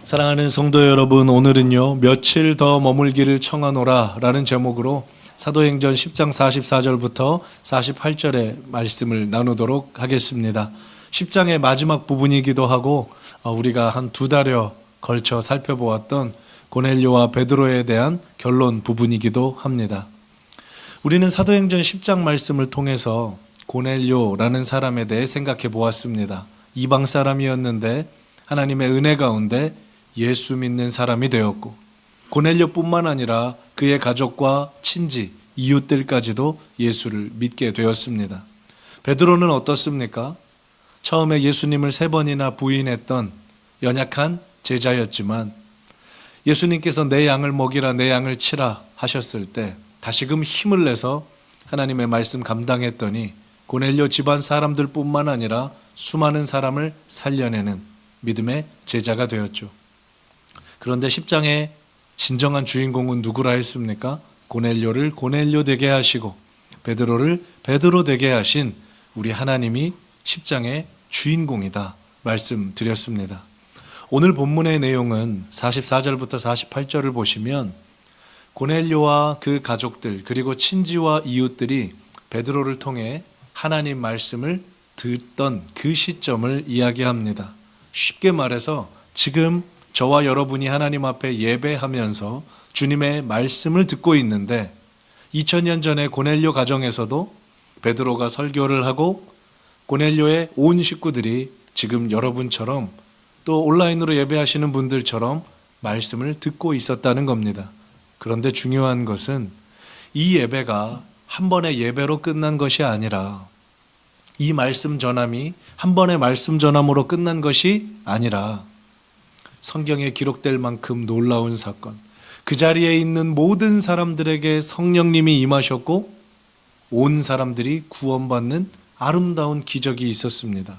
사랑하는 성도 여러분, 오늘은요 며칠 더 머물기를 청하노라 라는 제목으로 사도행전 10장 44절부터 48절의 말씀을 나누도록 하겠습니다. 10장의 마지막 부분이기도 하고 우리가 한 2달여 걸쳐 살펴보았던 고넬료와 베드로에 대한 결론 부분이기도 합니다. 우리는 사도행전 10장 말씀을 통해서 고넬료라는 사람에 대해 생각해 보았습니다. 이방 사람이었는데 하나님의 은혜 가운데 예수 믿는 사람이 되었고, 고넬료뿐만 아니라 그의 가족과 친지, 이웃들까지도 예수를 믿게 되었습니다. 베드로는 어떻습니까? 처음에 예수님을 3번이나 부인했던 연약한 제자였지만 예수님께서 내 양을 먹이라, 내 양을 치라 하셨을 때 다시금 힘을 내서 하나님의 말씀 감당했더니 고넬료 집안 사람들뿐만 아니라 수많은 사람을 살려내는 믿음의 제자가 되었죠. 그런데 10장의 진정한 주인공은 누구라 했습니까? 고넬료를 고넬료 되게 하시고 베드로를 베드로 되게 하신 우리 하나님이 10장의 주인공이다 말씀드렸습니다. 오늘 본문의 내용은 44절부터 48절을 보시면 고넬료와 그 가족들 그리고 친지와 이웃들이 베드로를 통해 하나님 말씀을 듣던 그 시점을 이야기합니다. 쉽게 말해서 지금 저와 여러분이 하나님 앞에 예배하면서 주님의 말씀을 듣고 있는데 2000년 전에 고넬료 가정에서도 베드로가 설교를 하고 고넬료의 온 식구들이 지금 여러분처럼 또 온라인으로 예배하시는 분들처럼 말씀을 듣고 있었다는 겁니다. 그런데 중요한 것은 이 예배가 한 번의 예배로 끝난 것이 아니라 이 말씀 전함이 한 번의 말씀 전함으로 끝난 것이 아니라 성경에 기록될 만큼 놀라운 사건, 그 자리에 있는 모든 사람들에게 성령님이 임하셨고 온 사람들이 구원받는 아름다운 기적이 있었습니다.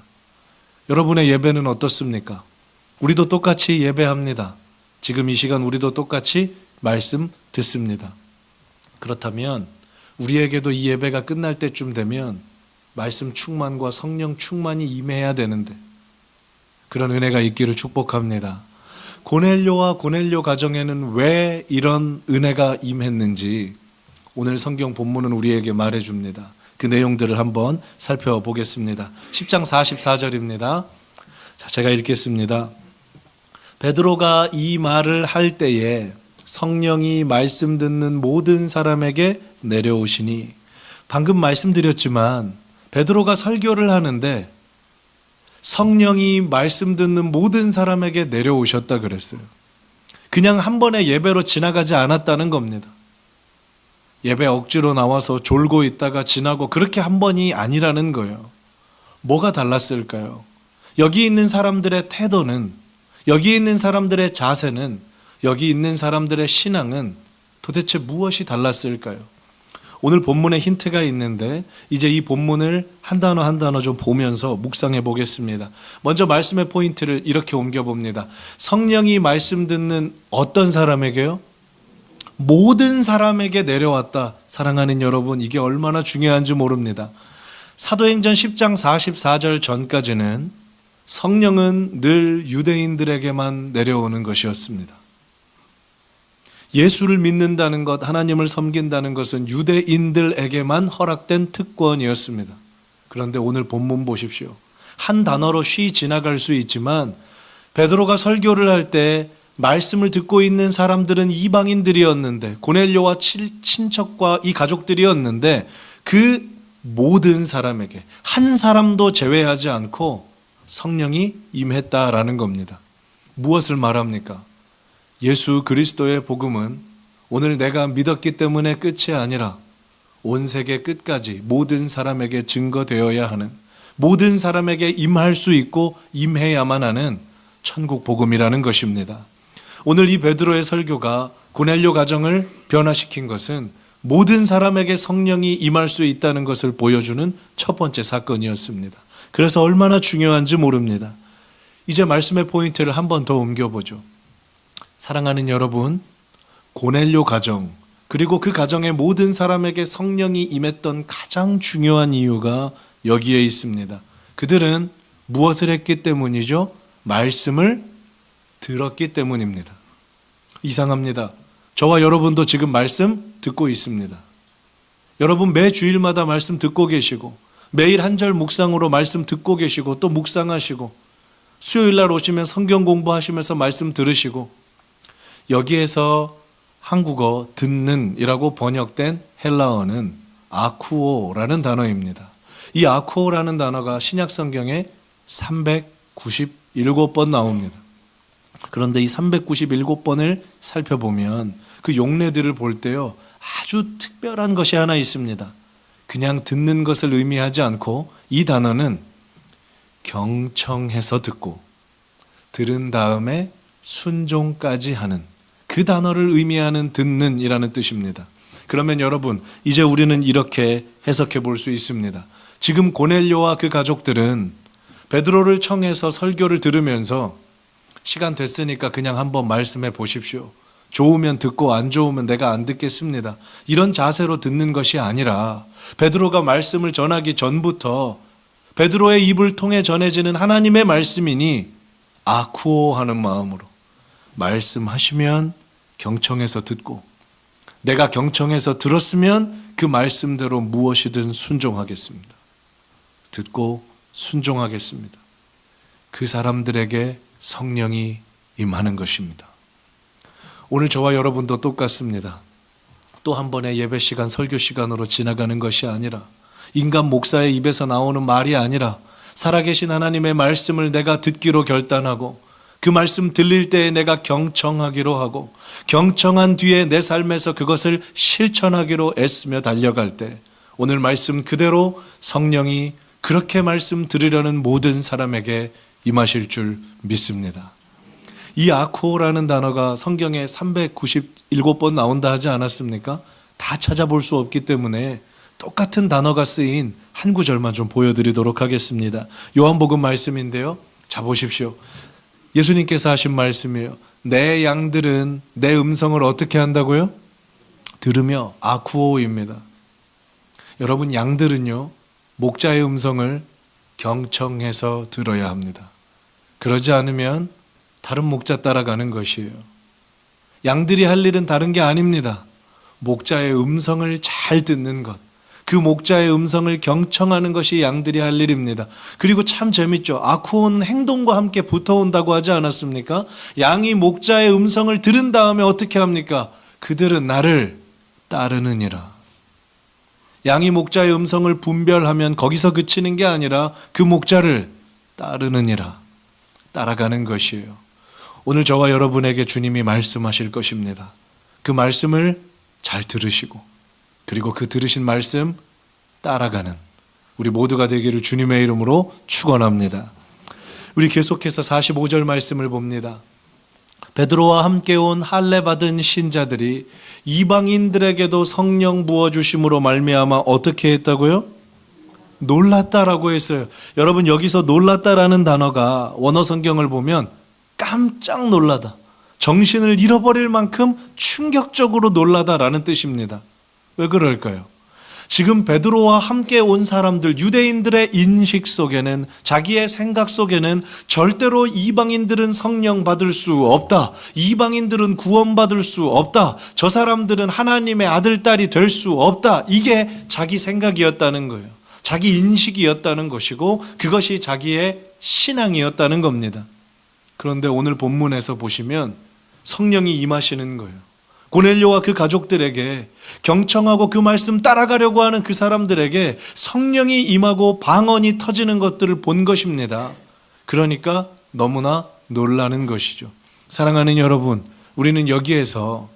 여러분의 예배는 어떻습니까? 우리도 똑같이 예배합니다. 지금 이 시간 우리도 똑같이 말씀 듣습니다. 그렇다면 우리에게도 이 예배가 끝날 때쯤 되면 말씀 충만과 성령 충만이 임해야 되는데 그런 은혜가 있기를 축복합니다. 고넬료와 고넬료 가정에는 왜 이런 은혜가 임했는지 오늘 성경 본문은 우리에게 말해줍니다. 그 내용들을 한번 살펴보겠습니다. 10장 44절입니다. 제가 읽겠습니다. 베드로가 이 말을 할 때에 성령이 말씀 듣는 모든 사람에게 내려오시니, 방금 말씀드렸지만 베드로가 설교를 하는데 성령이 말씀 듣는 모든 사람에게 내려오셨다 그랬어요. 그냥 한 번의 예배로 지나가지 않았다는 겁니다. 예배 억지로 나와서 졸고 있다가 지나고 그렇게 한 번이 아니라는 거예요. 뭐가 달랐을까요? 여기 있는 사람들의 태도는, 여기 있는 사람들의 자세는, 여기 있는 사람들의 신앙은 도대체 무엇이 달랐을까요? 오늘 본문에 힌트가 있는데 이제 이 본문을 한 단어 한 단어 좀 보면서 묵상해 보겠습니다. 먼저 말씀의 포인트를 이렇게 옮겨봅니다. 성령이 말씀 듣는 어떤 사람에게요? 모든 사람에게 내려왔다. 사랑하는 여러분, 이게 얼마나 중요한지 모릅니다. 사도행전 10장 44절 전까지는 성령은 늘 유대인들에게만 내려오는 것이었습니다. 예수를 믿는다는 것, 하나님을 섬긴다는 것은 유대인들에게만 허락된 특권이었습니다. 그런데 오늘 본문 보십시오. 한 단어로 쉬 지나갈 수 있지만 베드로가 설교를 할 때 말씀을 듣고 있는 사람들은 이방인들이었는데 고넬료와 친척과 이 가족들이었는데 그 모든 사람에게 한 사람도 제외하지 않고 성령이 임했다라는 겁니다. 무엇을 말합니까? 예수 그리스도의 복음은 오늘 내가 믿었기 때문에 끝이 아니라 온 세계 끝까지 모든 사람에게 증거되어야 하는, 모든 사람에게 임할 수 있고 임해야만 하는 천국 복음이라는 것입니다. 오늘 이 베드로의 설교가 고넬료 가정을 변화시킨 것은 모든 사람에게 성령이 임할 수 있다는 것을 보여주는 첫 번째 사건이었습니다. 그래서 얼마나 중요한지 모릅니다. 이제 말씀의 포인트를 한 번 더 옮겨보죠. 사랑하는 여러분, 고넬료 가정 그리고 그 가정의 모든 사람에게 성령이 임했던 가장 중요한 이유가 여기에 있습니다. 그들은 무엇을 했기 때문이죠? 말씀을 들었기 때문입니다. 이상합니다. 저와 여러분도 지금 말씀 듣고 있습니다. 여러분 매 주일마다 말씀 듣고 계시고 매일 한 절 묵상으로 말씀 듣고 계시고 또 묵상하시고 수요일 날 오시면 성경 공부하시면서 말씀 들으시고 여기에서 한국어 듣는 이라고 번역된 헬라어는 아쿠오라는 단어입니다. 이 아쿠오라는 단어가 신약 성경에 397번 나옵니다. 그런데 이 397번을 살펴보면 그 용례들을 볼 때요 아주 특별한 것이 하나 있습니다. 그냥 듣는 것을 의미하지 않고 이 단어는 경청해서 듣고 들은 다음에 순종까지 하는 그 단어를 의미하는 듣는 이라는 뜻입니다. 그러면 여러분 이제 우리는 이렇게 해석해 볼 수 있습니다. 지금 고넬료와 그 가족들은 베드로를 청해서 설교를 들으면서 시간 됐으니까 그냥 한번 말씀해 보십시오. 좋으면 듣고 안 좋으면 내가 안 듣겠습니다. 이런 자세로 듣는 것이 아니라 베드로가 말씀을 전하기 전부터 베드로의 입을 통해 전해지는 하나님의 말씀이니 아쿠오 하는 마음으로 말씀하시면 경청해서 듣고 내가 경청해서 들었으면 그 말씀대로 무엇이든 순종하겠습니다. 듣고 순종하겠습니다. 그 사람들에게 성령이 임하는 것입니다. 오늘 저와 여러분도 똑같습니다. 또 한 번의 예배 시간, 설교 시간으로 지나가는 것이 아니라 인간 목사의 입에서 나오는 말이 아니라 살아계신 하나님의 말씀을 내가 듣기로 결단하고 그 말씀 들릴 때에 내가 경청하기로 하고 경청한 뒤에 내 삶에서 그것을 실천하기로 애쓰며 달려갈 때 오늘 말씀 그대로 성령이 그렇게 말씀 들으려는 모든 사람에게 임하실 줄 믿습니다. 이 아쿠오라는 단어가 성경에 397번 나온다 하지 않았습니까? 다 찾아볼 수 없기 때문에 똑같은 단어가 쓰인 한 구절만 좀 보여드리도록 하겠습니다. 요한복음 말씀인데요. 자 보십시오. 예수님께서 하신 말씀이에요. 내 양들은 내 음성을 어떻게 한다고요? 들으며 아쿠오입니다. 여러분 양들은요 목자의 음성을 경청해서 들어야 합니다. 그러지 않으면 다른 목자 따라가는 것이에요. 양들이 할 일은 다른 게 아닙니다. 목자의 음성을 잘 듣는 것, 그 목자의 음성을 경청하는 것이 양들이 할 일입니다. 그리고 참 재밌죠. 아쿠오는 행동과 함께 붙어온다고 하지 않았습니까? 양이 목자의 음성을 들은 다음에 어떻게 합니까? 그들은 나를 따르느니라. 양이 목자의 음성을 분별하면 거기서 그치는 게 아니라 그 목자를 따르느니라. 따라가는 것이에요. 오늘 저와 여러분에게 주님이 말씀하실 것입니다. 그 말씀을 잘 들으시고 그리고 그 들으신 말씀 따라가는 우리 모두가 되기를 주님의 이름으로 축원합니다. 우리 계속해서 45절 말씀을 봅니다. 베드로와 함께 온 할례 받은 신자들이 이방인들에게도 성령 부어주심으로 말미암아 어떻게 했다고요? 놀랐다라고 했어요. 여러분 여기서 놀랐다라는 단어가 원어 성경을 보면 깜짝 놀라다, 정신을 잃어버릴 만큼 충격적으로 놀라다라는 뜻입니다. 왜 그럴까요? 지금 베드로와 함께 온 사람들, 유대인들의 인식 속에는, 자기의 생각 속에는 절대로 이방인들은 성령 받을 수 없다, 이방인들은 구원받을 수 없다, 저 사람들은 하나님의 아들, 딸이 될 수 없다, 이게 자기 생각이었다는 거예요. 자기 인식이었다는 것이고 그것이 자기의 신앙이었다는 겁니다. 그런데 오늘 본문에서 보시면 성령이 임하시는 거예요. 고넬료와 그 가족들에게, 경청하고 그 말씀 따라가려고 하는 그 사람들에게 성령이 임하고 방언이 터지는 것들을 본 것입니다. 그러니까 너무나 놀라는 것이죠. 사랑하는 여러분, 우리는 여기에서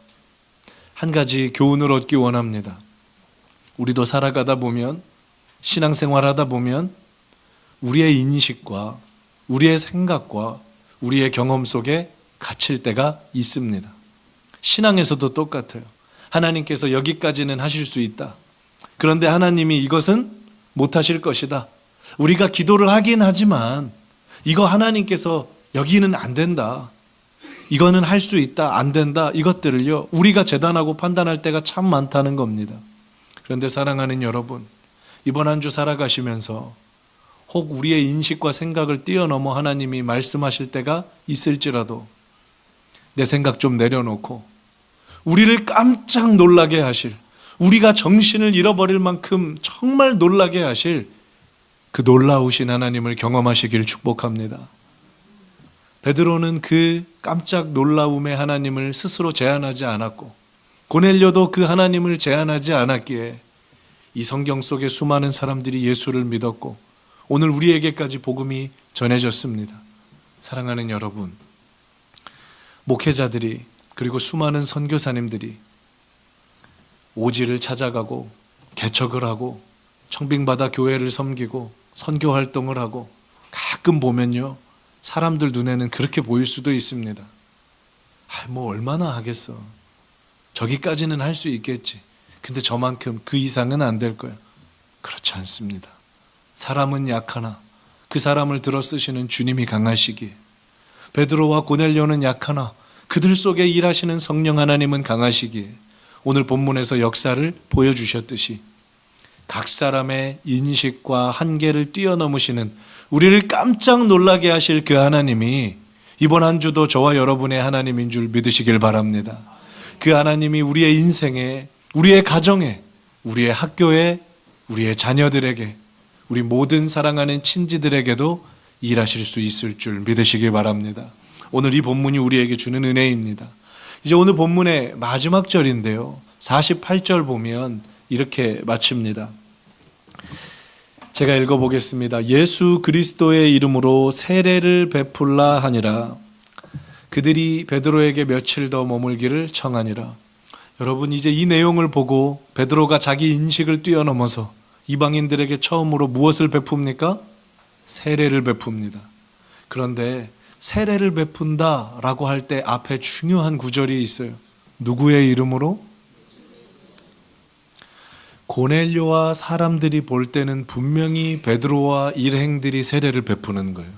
한 가지 교훈을 얻기 원합니다. 우리도 살아가다 보면, 신앙생활하다 보면 우리의 인식과 우리의 생각과 우리의 경험 속에 갇힐 때가 있습니다. 신앙에서도 똑같아요. 하나님께서 여기까지는 하실 수 있다. 그런데 하나님이 이것은 못하실 것이다. 우리가 기도를 하긴 하지만 이거 하나님께서 여기는 안 된다, 이거는 할 수 있다, 안 된다, 이것들을요 우리가 재단하고 판단할 때가 참 많다는 겁니다. 그런데 사랑하는 여러분, 이번 한 주 살아가시면서 혹 우리의 인식과 생각을 뛰어넘어 하나님이 말씀하실 때가 있을지라도 내 생각 좀 내려놓고 우리를 깜짝 놀라게 하실, 우리가 정신을 잃어버릴 만큼 정말 놀라게 하실 그 놀라우신 하나님을 경험하시길 축복합니다. 베드로는 그 깜짝 놀라움의 하나님을 스스로 제안하지 않았고 고넬료도 그 하나님을 제안하지 않았기에 이 성경 속에 수많은 사람들이 예수를 믿었고 오늘 우리에게까지 복음이 전해졌습니다. 사랑하는 여러분, 목회자들이 그리고 수많은 선교사님들이 오지를 찾아가고 개척을 하고 청빙받아 교회를 섬기고 선교 활동을 하고 가끔 보면요, 사람들 눈에는 그렇게 보일 수도 있습니다. 뭐 얼마나 하겠어. 저기까지는 할 수 있겠지. 근데 저만큼 그 이상은 안 될 거야. 그렇지 않습니다. 사람은 약하나 그 사람을 들어 쓰시는 주님이 강하시기에, 베드로와 고넬료는 약하나 그들 속에 일하시는 성령 하나님은 강하시기에 오늘 본문에서 역사를 보여주셨듯이 각 사람의 인식과 한계를 뛰어넘으시는, 우리를 깜짝 놀라게 하실 그 하나님이 이번 한 주도 저와 여러분의 하나님인 줄 믿으시길 바랍니다. 그 하나님이 우리의 인생에, 우리의 가정에, 우리의 학교에, 우리의 자녀들에게, 우리 모든 사랑하는 친지들에게도 일하실 수 있을 줄 믿으시길 바랍니다. 오늘 이 본문이 우리에게 주는 은혜입니다. 이제 오늘 본문의 마지막 절인데요, 48절 보면 이렇게 마칩니다. 제가 읽어보겠습니다. 예수 그리스도의 이름으로 세례를 베풀라 하니라. 그들이 베드로에게 며칠 더 머물기를 청하니라. 여러분, 이제 이 내용을 보고 베드로가 자기 인식을 뛰어넘어서 이방인들에게 처음으로 무엇을 베풉니까? 세례를 베풉니다. 그런데 세례를 베푼다라고 할 때 앞에 중요한 구절이 있어요. 누구의 이름으로? 고넬료와 사람들이 볼 때는 분명히 베드로와 일행들이 세례를 베푸는 거예요.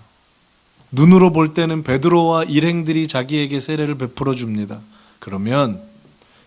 눈으로 볼 때는 베드로와 일행들이 자기에게 세례를 베풀어 줍니다. 그러면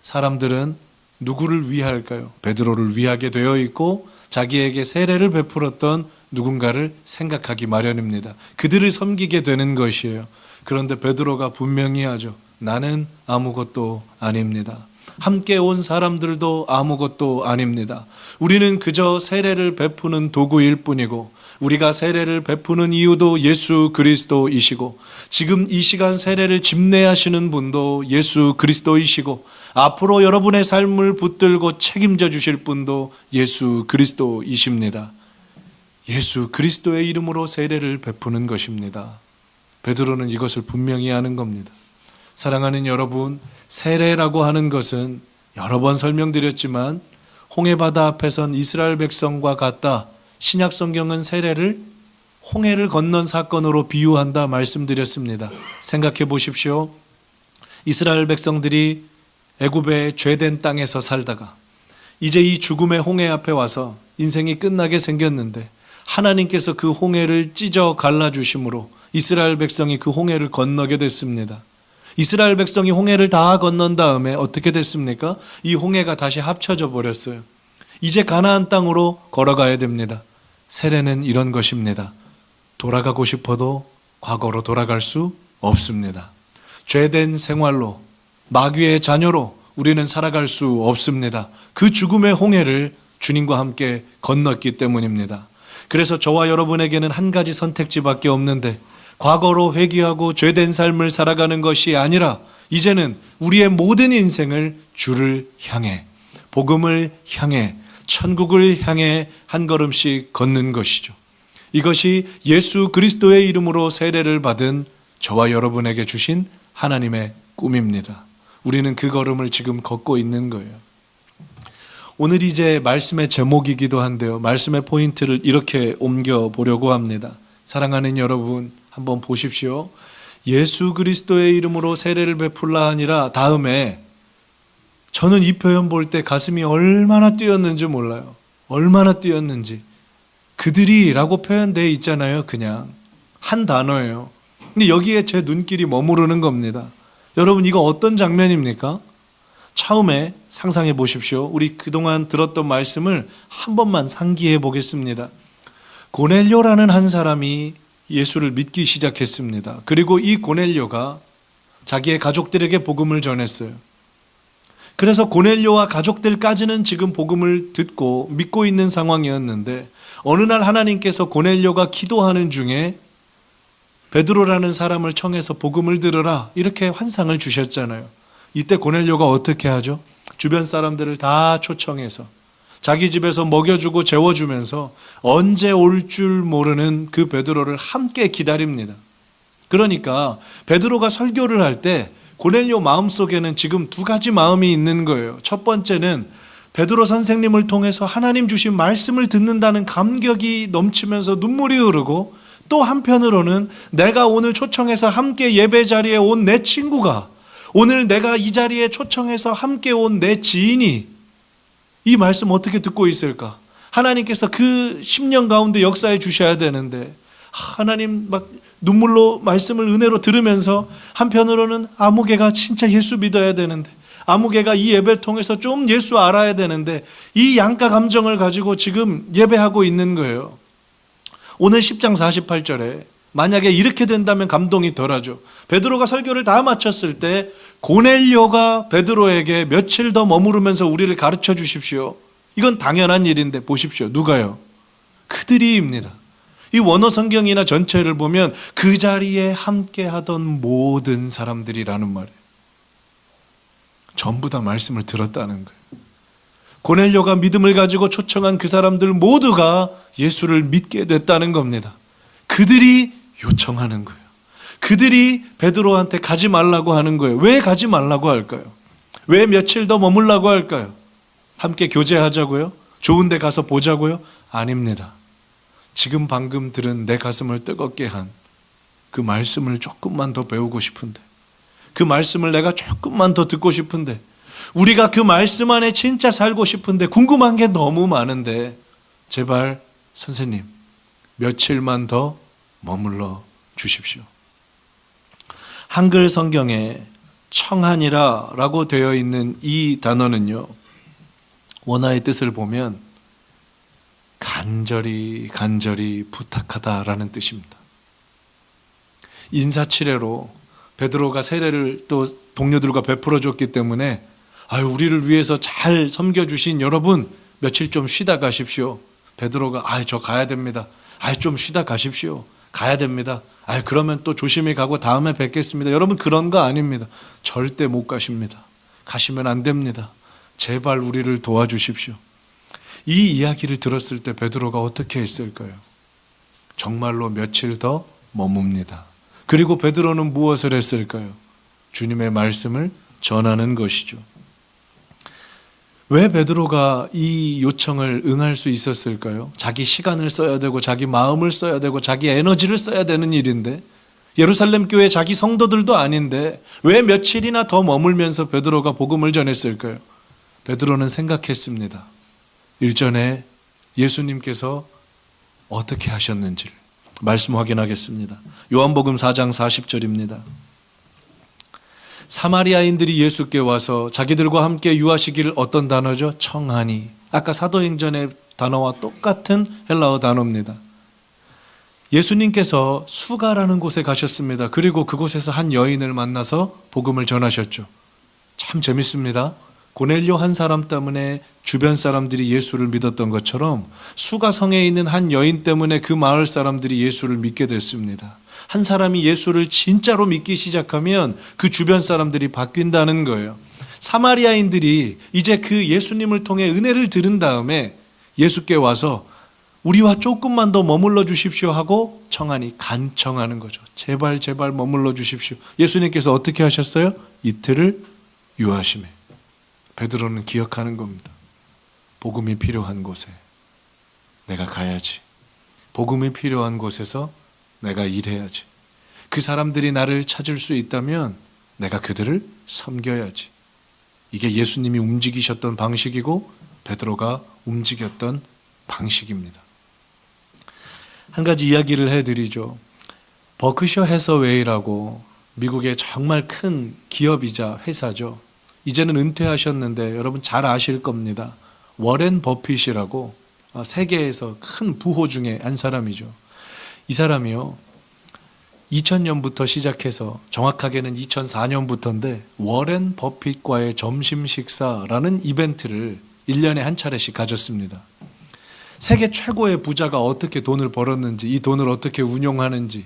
사람들은 누구를 위할까요? 베드로를 위하게 되어 있고 자기에게 세례를 베풀었던 누군가를 생각하기 마련입니다. 그들을 섬기게 되는 것이에요. 그런데 베드로가 분명히 하죠. 나는 아무것도 아닙니다. 함께 온 사람들도 아무것도 아닙니다. 우리는 그저 세례를 베푸는 도구일 뿐이고, 우리가 세례를 베푸는 이유도 예수 그리스도이시고, 지금 이 시간 세례를 집례하시는 분도 예수 그리스도이시고, 앞으로 여러분의 삶을 붙들고 책임져 주실 분도 예수 그리스도이십니다. 예수 그리스도의 이름으로 세례를 베푸는 것입니다. 베드로는 이것을 분명히 아는 겁니다. 사랑하는 여러분, 세례라고 하는 것은 여러 번 설명드렸지만 홍해바다 앞에선 이스라엘 백성과 같다. 신약 성경은 세례를 홍해를 건넌 사건으로 비유한다 말씀드렸습니다. 생각해 보십시오. 이스라엘 백성들이 애굽의 죄된 땅에서 살다가 이제 이 죽음의 홍해 앞에 와서 인생이 끝나게 생겼는데 하나님께서 그 홍해를 찢어 갈라주심으로 이스라엘 백성이 그 홍해를 건너게 됐습니다. 이스라엘 백성이 홍해를 다 건넌 다음에 어떻게 됐습니까? 이 홍해가 다시 합쳐져 버렸어요. 이제 가나안 땅으로 걸어가야 됩니다. 세례는 이런 것입니다. 돌아가고 싶어도 과거로 돌아갈 수 없습니다. 죄된 생활로, 마귀의 자녀로 우리는 살아갈 수 없습니다. 그 죽음의 홍해를 주님과 함께 건넜기 때문입니다. 그래서 저와 여러분에게는 한 가지 선택지밖에 없는데, 과거로 회귀하고 죄된 삶을 살아가는 것이 아니라 이제는 우리의 모든 인생을 주를 향해, 복음을 향해, 천국을 향해 한 걸음씩 걷는 것이죠. 이것이 예수 그리스도의 이름으로 세례를 받은 저와 여러분에게 주신 하나님의 꿈입니다. 우리는 그 걸음을 지금 걷고 있는 거예요. 오늘 이제 말씀의 제목이기도 한데요, 말씀의 포인트를 이렇게 옮겨 보려고 합니다. 사랑하는 여러분, 한번 보십시오. 예수 그리스도의 이름으로 세례를 베풀라 하니라 다음에, 저는 이 표현 볼 때 가슴이 얼마나 뛰었는지 몰라요. 얼마나 뛰었는지. 그들이 라고 표현되어 있잖아요. 그냥 한 단어예요. 근데 여기에 제 눈길이 머무르는 겁니다. 여러분, 이거 어떤 장면입니까? 처음에 상상해 보십시오. 우리 그동안 들었던 말씀을 한 번만 상기해 보겠습니다. 고넬료라는 한 사람이 예수를 믿기 시작했습니다. 그리고 이 고넬료가 자기의 가족들에게 복음을 전했어요. 그래서 고넬료와 가족들까지는 지금 복음을 듣고 믿고 있는 상황이었는데 어느 날 하나님께서 고넬료가 기도하는 중에 베드로라는 사람을 청해서 복음을 들으라 이렇게 환상을 주셨잖아요. 이때 고넬료가 어떻게 하죠? 주변 사람들을 다 초청해서 자기 집에서 먹여주고 재워주면서 언제 올 줄 모르는 그 베드로를 함께 기다립니다. 그러니까 베드로가 설교를 할 때 고넬료 마음속에는 지금 두 가지 마음이 있는 거예요. 첫 번째는 베드로 선생님을 통해서 하나님 주신 말씀을 듣는다는 감격이 넘치면서 눈물이 흐르고, 또 한편으로는 내가 오늘 초청해서 함께 예배 자리에 온 내 친구가, 오늘 내가 이 자리에 초청해서 함께 온 내 지인이 이 말씀 어떻게 듣고 있을까? 하나님께서 그 10년 가운데 역사해 주셔야 되는데 하나님 막 눈물로 말씀을 은혜로 들으면서 한편으로는 아무개가 진짜 예수 믿어야 되는데, 아무개가 이 예배를 통해서 좀 예수 알아야 되는데, 이 양가 감정을 가지고 지금 예배하고 있는 거예요. 오늘 10장 48절에 만약에 이렇게 된다면 감동이 덜하죠. 베드로가 설교를 다 마쳤을 때 고넬료가 베드로에게 며칠 더 머무르면서 우리를 가르쳐 주십시오. 이건 당연한 일인데 보십시오. 누가요? 그들이입니다. 이 원어 성경이나 전체를 보면 그 자리에 함께 하던 모든 사람들이라는 말이에요. 전부 다 말씀을 들었다는 거예요. 고넬료가 믿음을 가지고 초청한 그 사람들 모두가 예수를 믿게 됐다는 겁니다. 그들이 요청하는 거예요. 그들이 베드로한테 가지 말라고 하는 거예요. 왜 가지 말라고 할까요? 왜 며칠 더 머물라고 할까요? 함께 교제하자고요? 좋은 데 가서 보자고요? 아닙니다. 지금 방금 들은 내 가슴을 뜨겁게 한 그 말씀을 조금만 더 배우고 싶은데, 그 말씀을 내가 조금만 더 듣고 싶은데, 우리가 그 말씀 안에 진짜 살고 싶은데 궁금한 게 너무 많은데 제발 선생님 며칠만 더 머물러 주십시오. 한글 성경에 청하니라 라고 되어 있는 이 단어는요, 원어의 뜻을 보면 간절히 부탁하다라는 뜻입니다. 인사치레로 베드로가 세례를 또 동료들과 베풀어 줬기 때문에 우리를 위해서 잘 섬겨주신 여러분 며칠 좀 쉬다 가십시오. 베드로가 저 가야 됩니다. 좀 쉬다 가십시오. 가야 됩니다. 그러면 또 조심히 가고 다음에 뵙겠습니다. 여러분 그런 거 아닙니다. 절대 못 가십니다. 가시면 안 됩니다. 제발 우리를 도와주십시오. 이 이야기를 들었을 때 베드로가 어떻게 했을까요? 정말로 며칠 더 머뭅니다. 그리고 베드로는 무엇을 했을까요? 주님의 말씀을 전하는 것이죠. 왜 베드로가 이 요청을 응할 수 있었을까요? 자기 시간을 써야 되고 자기 마음을 써야 되고 자기 에너지를 써야 되는 일인데, 예루살렘 교회 자기 성도들도 아닌데 왜 며칠이나 더 머물면서 베드로가 복음을 전했을까요? 베드로는 생각했습니다. 일전에 예수님께서 어떻게 하셨는지를. 말씀 확인하겠습니다. 요한복음 4장 40절입니다. 사마리아인들이 예수께 와서 자기들과 함께 유하시기를, 어떤 단어죠? 청하니. 아까 사도행전의 단어와 똑같은 헬라어 단어입니다. 예수님께서 수가라는 곳에 가셨습니다. 그리고 그곳에서 한 여인을 만나서 복음을 전하셨죠. 참 재밌습니다. 고넬료 한 사람 때문에 주변 사람들이 예수를 믿었던 것처럼 수가 성에 있는 한 여인 때문에 그 마을 사람들이 예수를 믿게 됐습니다. 한 사람이 예수를 진짜로 믿기 시작하면 그 주변 사람들이 바뀐다는 거예요. 사마리아인들이 이제 그 예수님을 통해 은혜를 들은 다음에 예수께 와서 우리와 조금만 더 머물러 주십시오 하고 청하니, 간청하는 거죠. 제발 머물러 주십시오. 예수님께서 어떻게 하셨어요? 이틀을 유하심에. 베드로는 기억하는 겁니다. 복음이 필요한 곳에 내가 가야지. 복음이 필요한 곳에서 내가 일해야지. 그 사람들이 나를 찾을 수 있다면 내가 그들을 섬겨야지. 이게 예수님이 움직이셨던 방식이고 베드로가 움직였던 방식입니다. 한 가지 이야기를 해드리죠. 버크셔 해서웨이라고 미국의 정말 큰 기업이자 회사죠. 이제는 은퇴하셨는데 여러분 잘 아실 겁니다. 워렌 버핏이라고 세계에서 큰 부호 중에 한 사람이죠. 이 사람이요, 2000년부터 시작해서 정확하게는 2004년부터인데 워렌 버핏과의 점심 식사라는 이벤트를 1년에 한 차례씩 가졌습니다. 세계 최고의 부자가 어떻게 돈을 벌었는지, 이 돈을 어떻게 운용하는지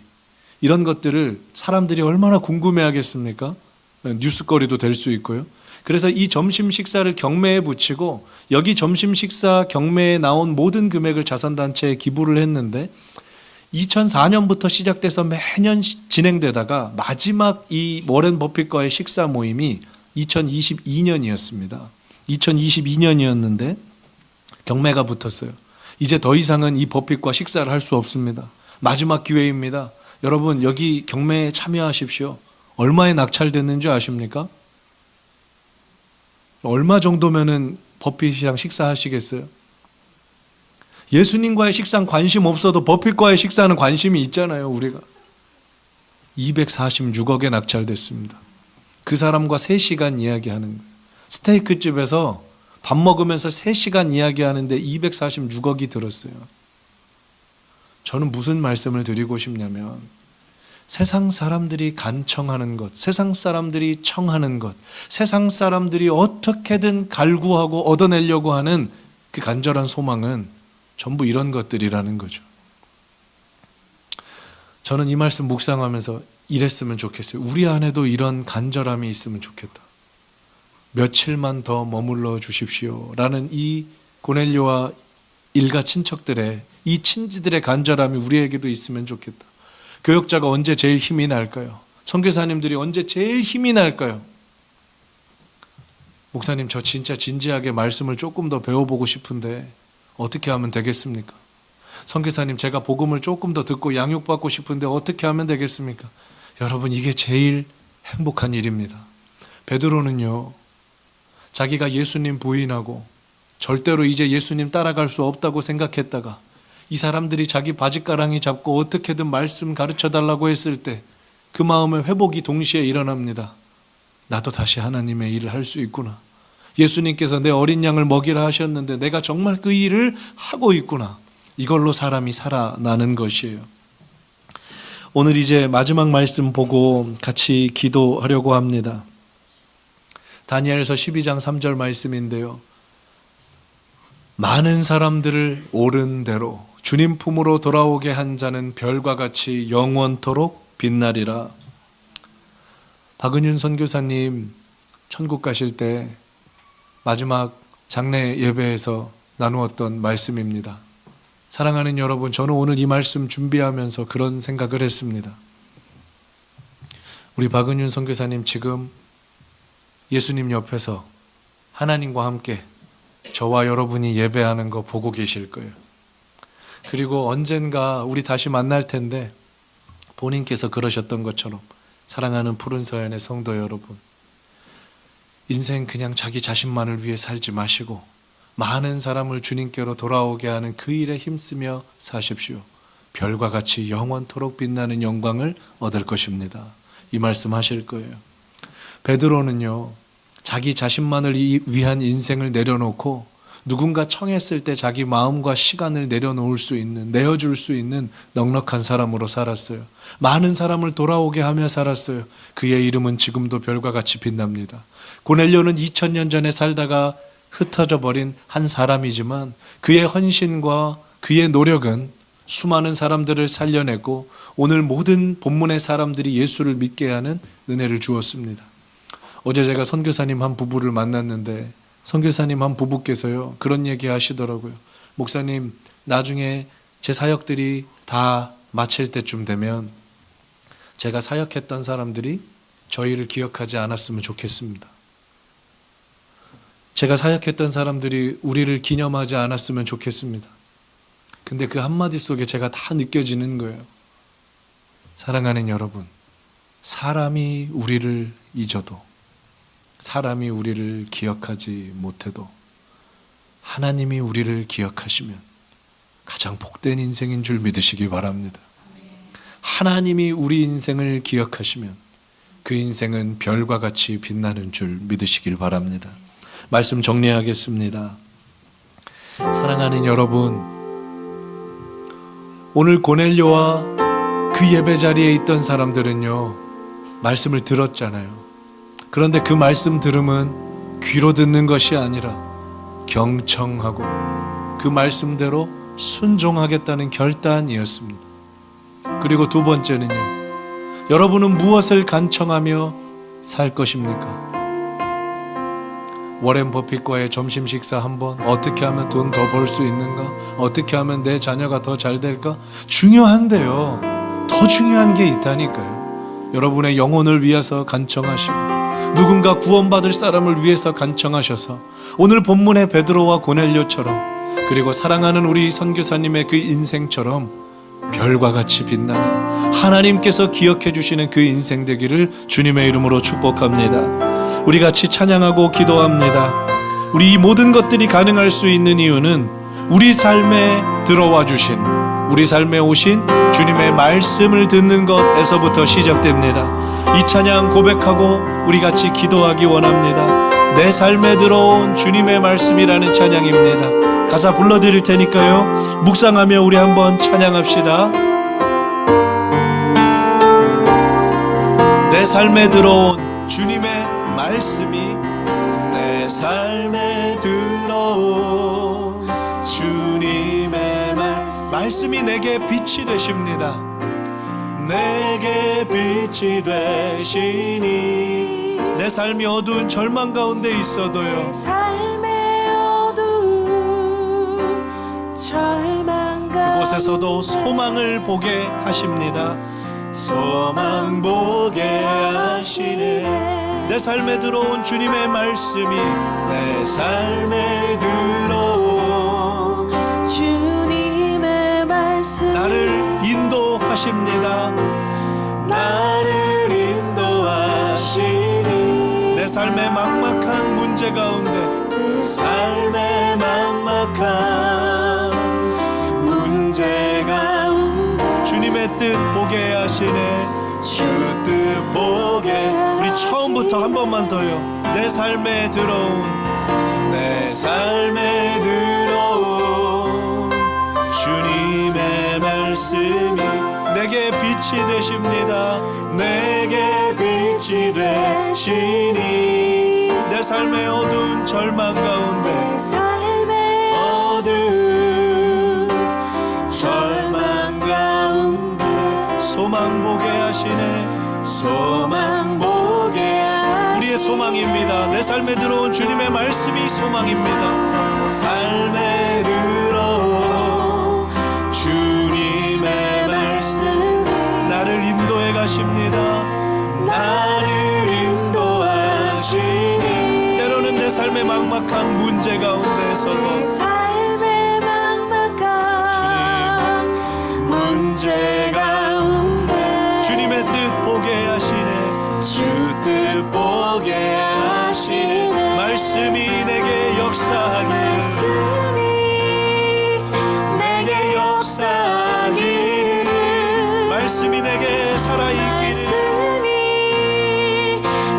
이런 것들을 사람들이 얼마나 궁금해하겠습니까? 뉴스거리도 될 수 있고요. 그래서 이 점심 식사를 경매에 붙이고 여기 점심 식사 경매에 나온 모든 금액을 자선단체에 기부를 했는데 2004년부터 시작돼서 매년 진행되다가 마지막 이 워렌 버핏과의 식사 모임이 2022년이었습니다. 2022년이었는데 경매가 붙었어요. 이제 더 이상은 이 버핏과 식사를 할 수 없습니다. 마지막 기회입니다. 여러분 여기 경매에 참여하십시오. 얼마에 낙찰됐는지 아십니까? 얼마 정도면은 버핏이랑 식사하시겠어요? 예수님과의 식사는 관심 없어도 버핏과의 식사는 관심이 있잖아요. 우리가 246억에 낙찰됐습니다. 그 사람과 3시간 이야기하는 거예요. 스테이크 집에서 밥 먹으면서 3시간 이야기하는데 246억이 들었어요. 저는 무슨 말씀을 드리고 싶냐면 세상 사람들이 간청하는 것, 세상 사람들이 청하는 것, 세상 사람들이 어떻게든 갈구하고 얻어내려고 하는 그 간절한 소망은 전부 이런 것들이라는 거죠. 저는 이 말씀 묵상하면서 이랬으면 좋겠어요. 우리 안에도 이런 간절함이 있으면 좋겠다. 며칠만 더 머물러 주십시오 라는 이 고넬료와 일가 친척들의 이 친지들의 간절함이 우리에게도 있으면 좋겠다. 교역자가 언제 제일 힘이 날까요? 선교사님들이 언제 제일 힘이 날까요? 목사님 저 진짜 진지하게 말씀을 조금 더 배워보고 싶은데 어떻게 하면 되겠습니까? 선교사님 제가 복음을 조금 더 듣고 양육받고 싶은데 어떻게 하면 되겠습니까? 여러분 이게 제일 행복한 일입니다. 베드로는요 자기가 예수님 부인하고 절대로 이제 예수님 따라갈 수 없다고 생각했다가 이 사람들이 자기 바지가랑이 잡고 어떻게든 말씀 가르쳐 달라고 했을 때 그 마음의 회복이 동시에 일어납니다. 나도 다시 하나님의 일을 할 수 있구나. 예수님께서 내 어린 양을 먹이라 하셨는데 내가 정말 그 일을 하고 있구나. 이걸로 사람이 살아나는 것이에요. 오늘 이제 마지막 말씀 보고 같이 기도하려고 합니다. 다니엘서 12장 3절 말씀인데요. 많은 사람들을 옳은 대로 주님 품으로 돌아오게 한 자는 별과 같이 영원토록 빛나리라. 박은윤 선교사님 천국 가실 때 마지막 장례 예배에서 나누었던 말씀입니다. 사랑하는 여러분, 저는 오늘 이 말씀 준비하면서 그런 생각을 했습니다. 우리 박은윤 선교사님 지금 예수님 옆에서 하나님과 함께 저와 여러분이 예배하는 거 보고 계실 거예요. 그리고 언젠가 우리 다시 만날 텐데 본인께서 그러셨던 것처럼 사랑하는 푸른 서연의 성도 여러분, 인생 그냥 자기 자신만을 위해 살지 마시고 많은 사람을 주님께로 돌아오게 하는 그 일에 힘쓰며 사십시오. 별과 같이 영원토록 빛나는 영광을 얻을 것입니다. 이 말씀 하실 거예요. 베드로는요 자기 자신만을 위한 인생을 내려놓고 누군가 청했을 때 자기 마음과 시간을 내려놓을 수 있는, 내어줄 수 있는 넉넉한 사람으로 살았어요. 많은 사람을 돌아오게 하며 살았어요. 그의 이름은 지금도 별과 같이 빛납니다. 고넬료는 2000년 전에 살다가 흩어져 버린 한 사람이지만 그의 헌신과 그의 노력은 수많은 사람들을 살려냈고 오늘 모든 본문의 사람들이 예수를 믿게 하는 은혜를 주었습니다. 어제 제가 선교사님 한 부부를 만났는데 선교사님 한 부부께서요 그런 얘기 하시더라고요. 목사님 나중에 제 사역들이 다 마칠 때쯤 되면 제가 사역했던 사람들이 저희를 기억하지 않았으면 좋겠습니다. 제가 사역했던 사람들이 우리를 기념하지 않았으면 좋겠습니다. 근데 그 한마디 속에 제가 다 느껴지는 거예요. 사랑하는 여러분, 사람이 우리를 잊어도, 사람이 우리를 기억하지 못해도 하나님이 우리를 기억하시면 가장 복된 인생인 줄 믿으시기 바랍니다. 하나님이 우리 인생을 기억하시면 그 인생은 별과 같이 빛나는 줄 믿으시길 바랍니다. 말씀 정리하겠습니다. 사랑하는 여러분, 오늘 고넬료와 그 예배 자리에 있던 사람들은요, 말씀을 들었잖아요. 그런데 그 말씀 들음은 귀로 듣는 것이 아니라 경청하고 그 말씀대로 순종하겠다는 결단이었습니다. 그리고 두 번째는요, 여러분은 무엇을 간청하며 살 것입니까? 워렌 버핏과의 점심 식사 한번, 어떻게 하면 돈 더 벌 수 있는가? 어떻게 하면 내 자녀가 더 잘 될까? 중요한데요, 더 중요한 게 있다니까요. 여러분의 영혼을 위해서 간청하시고 누군가 구원받을 사람을 위해서 간청하셔서 오늘 본문의 베드로와 고넬료처럼, 그리고 사랑하는 우리 선교사님의 그 인생처럼 별과 같이 빛나는, 하나님께서 기억해 주시는 그 인생 되기를 주님의 이름으로 축복합니다. 우리 같이 찬양하고 기도합니다. 우리 이 모든 것들이 가능할 수 있는 이유는 우리 삶에 들어와 주신, 우리 삶에 오신 주님의 말씀을 듣는 것에서부터 시작됩니다. 이 찬양 고백하고 우리 같이 기도하기 원합니다. 내 삶에 들어온 주님의 말씀이라는 찬양입니다. 가사 불러드릴 테니까요, 묵상하며 우리 한번 찬양합시다. 내 삶에 들어온 주님의 말씀이, 내 삶에 들어온 주님의 말씀이 내게 빛이 되십니다. 내게 빛이 되시니, 내 삶이 어두운 절망 가운데 있어도요, 내 삶의 어두운 절망 그곳에서도 소망을 보게 하십니다. 소망 보게 하시네. 내 삶에 들어온 주님의 말씀이, 내 삶에 들어온 주님의 말씀 나를 인도하십니다. 나를 인도하시니, 내 삶의 막막한 문제 가운데, 내 삶의 막막한 문제 가운데 주님의 뜻 보게 하시네. 주 뜻 보게. 우리 처음부터 한 번만 더요. 내 삶에 들어온, 내 삶에 들어온 주님의 말씀이 내게 빛이 되십니다. 내게 빛이 되시니, 내 삶의 어두운 절망 가운데, 내 삶의 어두운 절망 가운데 소망 보게 하시네. 소망 보게 하시네. 우리의 소망입니다. 내 삶에 들어온 주님의 말씀이 소망입니다. 삶에 들어온 주님의 말씀 나를 인도해 가십니다. 나를 인도하시니, 때로는 내 삶의 막막한 문제 내 가운데서도 삶의 막막한 문제 가운데 주님의 뜻 보게 하시네. 주 뜻 보게 하시네. 말씀이 내게 역사하길, 말씀이 내게 역사하기를, 말씀이 내게 살아있기를, 말씀이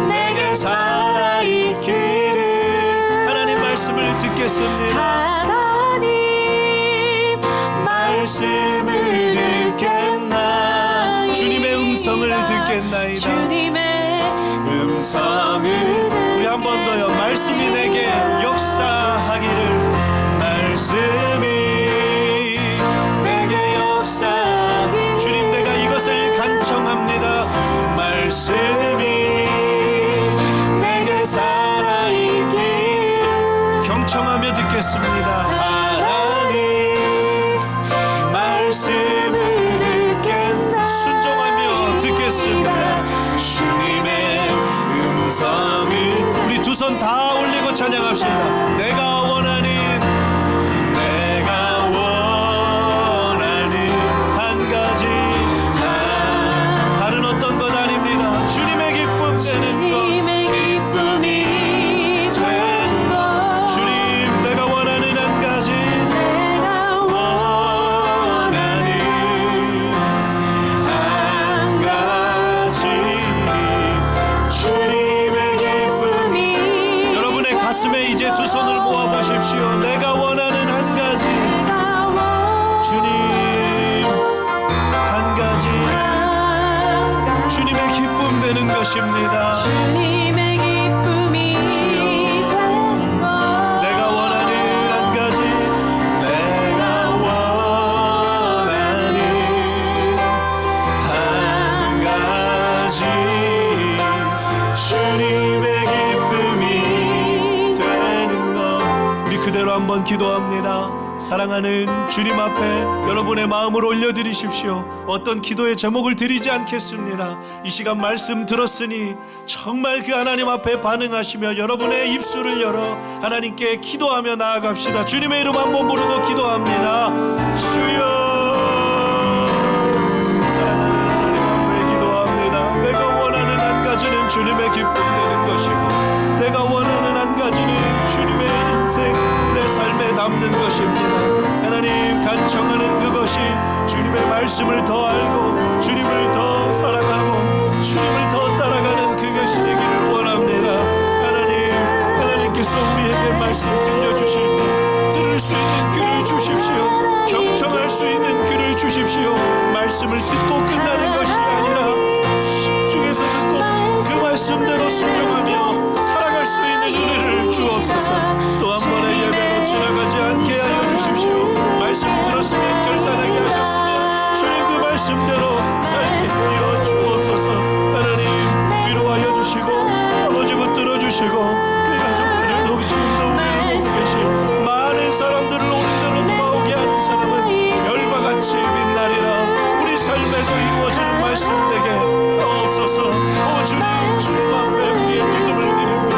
내게 살아있기를. 하나님 말씀을 듣겠습니다. 하나님 말씀을 듣겠나, 주님의 음성을 듣겠나이다. 주님의 음성을. 우리 한 번 더요. 말씀이 내게 역사하기를, 말씀이 내게 역사하기를. 주님, 내가 이것을 간청합니다. 말씀이 내게 살아있기를. 경청하며 듣겠습니다. 하나님 말씀을 듣겠나, 순종하며 듣겠습니다. 주님의 음성을. 우리 두 손 다 올리고 찬양합시다. 내가 원하는 한 가지, 다른 어떤 것 아닙니다. 주님의 기쁨 되는 것, 기쁨이 되는 것. 주님, 내가 원하는 한 가지, 내가 원하는 한 가지, 주님의 기쁨이. 여러분의 가슴에 이제 두 손 주님의 기쁨이 되는 것 내가 원하는 한 가지 내가 원하는 한 가지 주님의 기쁨이 되는 것 우리 그대로 한번 기도합니다. 사랑하는 주님 앞에 여러분의 마음을 올려드리십시오. 어떤 기도의 제목을 드리지 않겠습니다. 이 시간 말씀 들었으니 정말 그 하나님 앞에 반응하시며 여러분의 입술을 열어 하나님께 기도하며 나아갑시다. 주님의 이름 한번 부르고 기도합니다. 주여, 사랑하는 하나님 앞에 기도합니다. 내가 원하는 한 가지는 주님의 기쁨 되는 것이고 내가 원하는 한 가지는 주님의 인생 내 삶에 담는 것입니다. 하나님, 간청하는 그것이 주님의 말씀을 더 알고 주님을 더 사랑하고 주님을 더 따라가는 그것이 되기를 원합니다. 하나님께서 우리에게 말씀 들려주실 때 들을 수 있는 귀를 주십시오. 경청할 수 있는 귀를 주십시오. 말씀을 듣고 끝나는 것이 아니라 집중해서 듣고 그 말씀대로 순종하며 살아갈 수 있는 은혜를 주옵소서. 또 한 번의 예배로 지나가지 않게 하여 주십시오. 말씀 들었으면 결단하게 하셨으면 주님 그 말씀대로 살게 하여 주옵소서. 하나님, 위로하여 주시고 아버지 붙들어 주시고 그 가족들을 지금도 우리를 보고 계신 많은 사람들을 옳은 대로 돌아오게 하는 사람은 별과 같이 빛나리라. 우리 삶에도 이루어지는 말씀 되게 없어서 오 주님, 주님 앞에 우리의 믿음을 드립니다.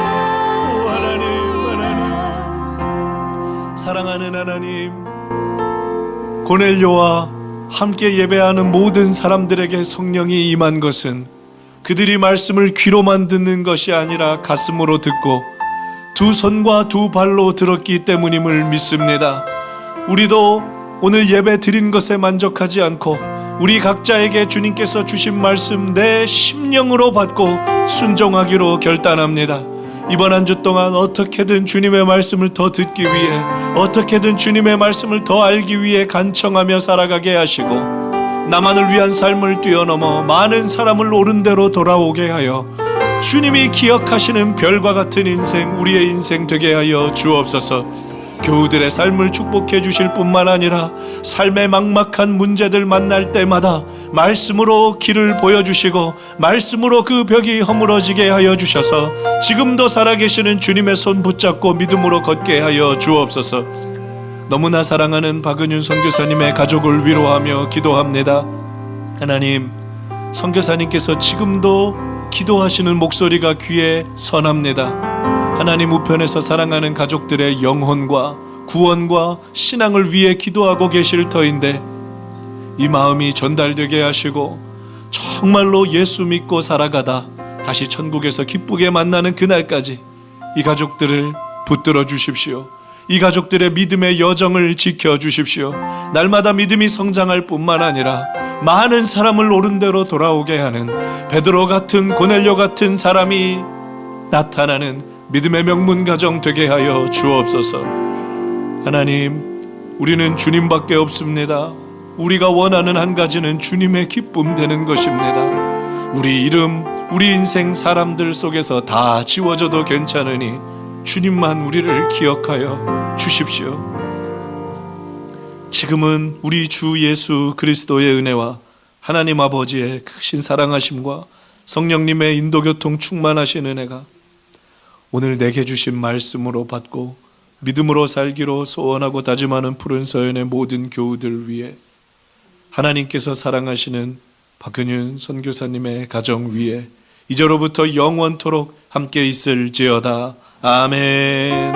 오 하나님, 사랑하는 하나님, 고넬료와 함께 예배하는 모든 사람들에게 성령이 임한 것은 그들이 말씀을 귀로만 듣는 것이 아니라 가슴으로 듣고 두 손과 두 발로 들었기 때문임을 믿습니다. 우리도 오늘 예배 드린 것에 만족하지 않고 우리 각자에게 주님께서 주신 말씀 내 심령으로 받고 순종하기로 결단합니다. 이번 한 주 동안 어떻게든 주님의 말씀을 더 듣기 위해 어떻게든 주님의 말씀을 더 알기 위해 간청하며 살아가게 하시고 나만을 위한 삶을 뛰어넘어 많은 사람을 옳은 대로 돌아오게 하여 주님이 기억하시는 별과 같은 인생, 우리의 인생 되게 하여 주옵소서. 교우들의 삶을 축복해 주실 뿐만 아니라 삶의 막막한 문제들 만날 때마다 말씀으로 길을 보여주시고 말씀으로 그 벽이 허물어지게 하여 주셔서 지금도 살아계시는 주님의 손 붙잡고 믿음으로 걷게 하여 주옵소서. 너무나 사랑하는 박은윤 선교사님의 가족을 위로하며 기도합니다. 하나님, 선교사님께서 지금도 기도하시는 목소리가 귀에 선합니다. 하나님 우편에서 사랑하는 가족들의 영혼과 구원과 신앙을 위해 기도하고 계실 터인데 이 마음이 전달되게 하시고 정말로 예수 믿고 살아가다 다시 천국에서 기쁘게 만나는 그날까지 이 가족들을 붙들어 주십시오. 이 가족들의 믿음의 여정을 지켜주십시오. 날마다 믿음이 성장할 뿐만 아니라 많은 사람을 옳은 대로 돌아오게 하는 베드로 같은 고넬료 같은 사람이 나타나는 믿음의 명문 가정 되게 하여 주옵소서. 하나님, 우리는 주님밖에 없습니다. 우리가 원하는 한 가지는 주님의 기쁨 되는 것입니다. 우리 이름, 우리 인생 사람들 속에서 다 지워져도 괜찮으니 주님만 우리를 기억하여 주십시오. 지금은 우리 주 예수 그리스도의 은혜와 하나님 아버지의 크신 사랑하심과 성령님의 인도교통 충만하신 은혜가 오늘 내게 주신 말씀으로 받고 믿음으로 살기로 소원하고 다짐하는 푸른 서연의 모든 교우들 위해 하나님께서 사랑하시는 박은윤 선교사님의 가정 위에 이제로부터 영원토록 함께 있을지어다. 아멘.